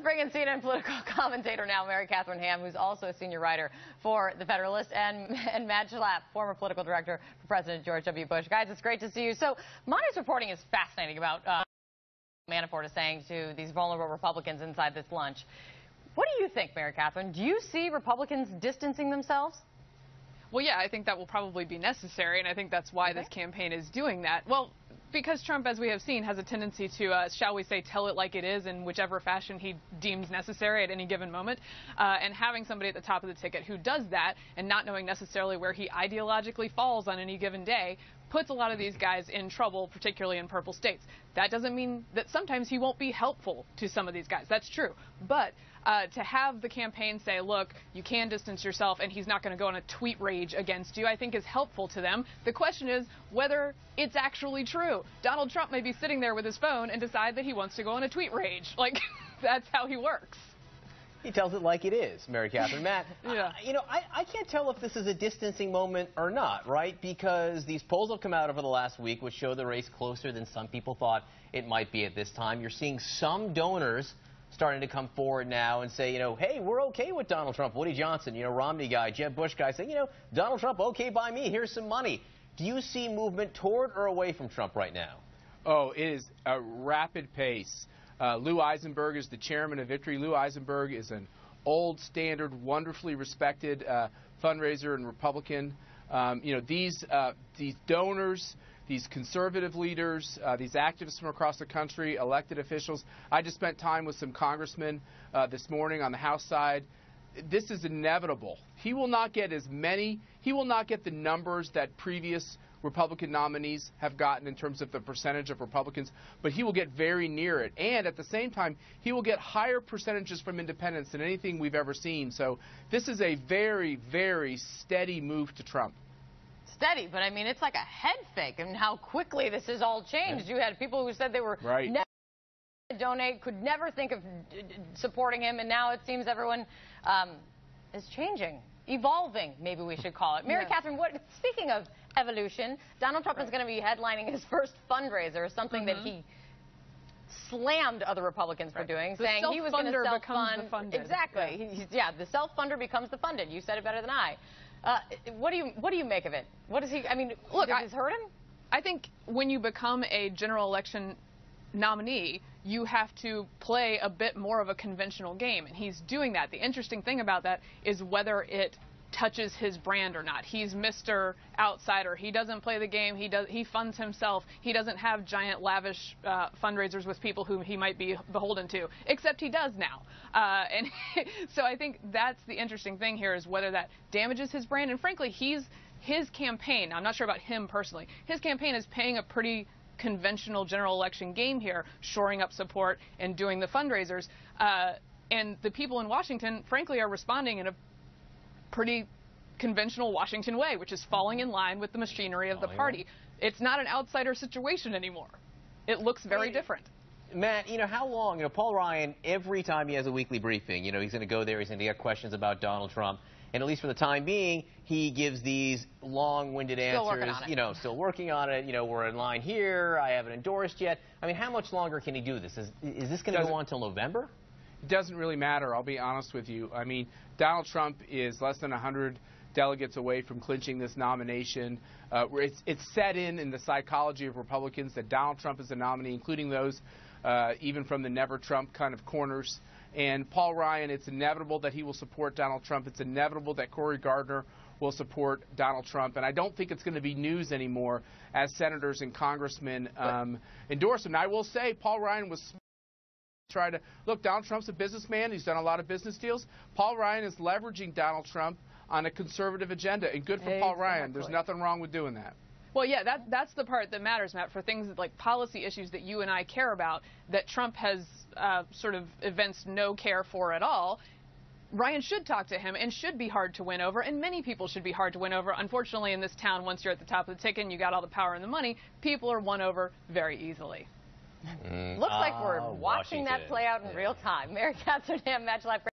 bring in CNN political commentator now, Mary Catherine Ham, who's also a senior writer for The Federalist, and Matt Schlapp, former political director for President George W. Bush. Guys, it's great to see you. So, Monday's reporting is fascinating about Manafort is saying to these vulnerable Republicans inside this lunch. What do you think, Mary Catherine? Do you see Republicans distancing themselves? Well, yeah, I think that will probably be necessary, and I think that's why this campaign is doing that. Well, because Trump, as we have seen, has a tendency to, shall we say, tell it like it is in whichever fashion he deems necessary at any given moment. And having somebody at the top of the ticket who does that and not knowing necessarily where he ideologically falls on any given day puts a lot of these guys in trouble, particularly in purple states. That doesn't mean that sometimes he won't be helpful to some of these guys. That's true. But to have the campaign say, look, you can distance yourself and he's not going to go on a tweet rage against you, I think is helpful to them. The question is whether it's actually true. Donald Trump may be sitting there with his phone and decide that he wants to go on a tweet rage. Like, that's how he works. He tells it like it is, Mary Catherine. Matt, yeah. I can't tell if this is a distancing moment or not, right? Because these polls have come out over the last week which show the race closer than some people thought it might be at this time. You're seeing some donors starting to come forward now and say, hey, we're okay with Donald Trump. Woody Johnson, Romney guy, Jeb Bush guy saying, Donald Trump, okay by me, here's some money. Do you see movement toward or away from Trump right now? Oh, it is a rapid pace. Lou Eisenberg is the chairman of Victory. Lou Eisenberg is an old, standard, wonderfully respected fundraiser and Republican. These donors, these conservative leaders, these activists from across the country, elected officials. I just spent time with some congressmen this morning on the House side. This is inevitable. He will not get he will not get the numbers that previous Republican nominees have gotten in terms of the percentage of Republicans, but he will get very near it. And at the same time, he will get higher percentages from independents than anything we've ever seen. So this is a very, very steady move to Trump. Steady, but I mean, it's like a head fake. I mean, how quickly this has all changed. You had people who said they were never going to donate, could never think of supporting him, and now it seems everyone is changing, evolving, maybe we should call it. Mary Catherine, speaking of evolution, Donald Trump is going to be headlining his first fundraiser, something that he slammed other Republicans for doing, saying he was going to self-fund. Exactly. The self-funder becomes the funded. You said it better than I. What do you make of it? What does he? I mean, look, does this hurt him? I think when you become a general election nominee, you have to play a bit more of a conventional game, and he's doing that. The interesting thing about that is whether it touches his brand or not. He's Mr. Outsider. He doesn't play the game. He funds himself. He doesn't have giant, lavish fundraisers with people whom he might be beholden to, except he does now. And so I think that's the interesting thing here, is whether that damages his brand. And frankly, his campaign, I'm not sure about him personally, his campaign is paying a pretty conventional general election game here, shoring up support and doing the fundraisers. And the people in Washington, frankly, are responding in a pretty conventional Washington way, which is falling in line with the machinery of the party. It's not an outsider situation anymore. It looks very different. Matt, how long, Paul Ryan, every time he has a weekly briefing, he's going to go there, he's going to get questions about Donald Trump, and at least for the time being, he gives these long-winded answers, still working on it, we're in line here, I haven't endorsed yet. I mean, how much longer can he do this? Is this going to go on until November? It doesn't really matter, I'll be honest with you. I mean, Donald Trump is less than 100 delegates away from clinching this nomination. It's set in the psychology of Republicans that Donald Trump is the nominee, including those even from the never Trump kind of corners. And Paul Ryan, it's inevitable that he will support Donald Trump. It's inevitable that Cory Gardner will support Donald Trump. And I don't think it's going to be news anymore as senators and congressmen endorse him. And I will say Paul Ryan was try to look, Donald Trump's a businessman. He's done a lot of business deals. Paul Ryan is leveraging Donald Trump on a conservative agenda, and good for Paul Ryan. There's nothing wrong with doing that. Well, yeah, that's the part that matters, Matt, for things like policy issues that you and I care about, that Trump has sort of evinced no care for at all. Ryan should talk to him and should be hard to win over, and many people should be hard to win over. Unfortunately, in this town, once you're at the top of the ticket and you got all the power and the money, people are won over very easily. Looks like we're watching that play out in real time. Mary Catherine Ham, Matt Schlapp.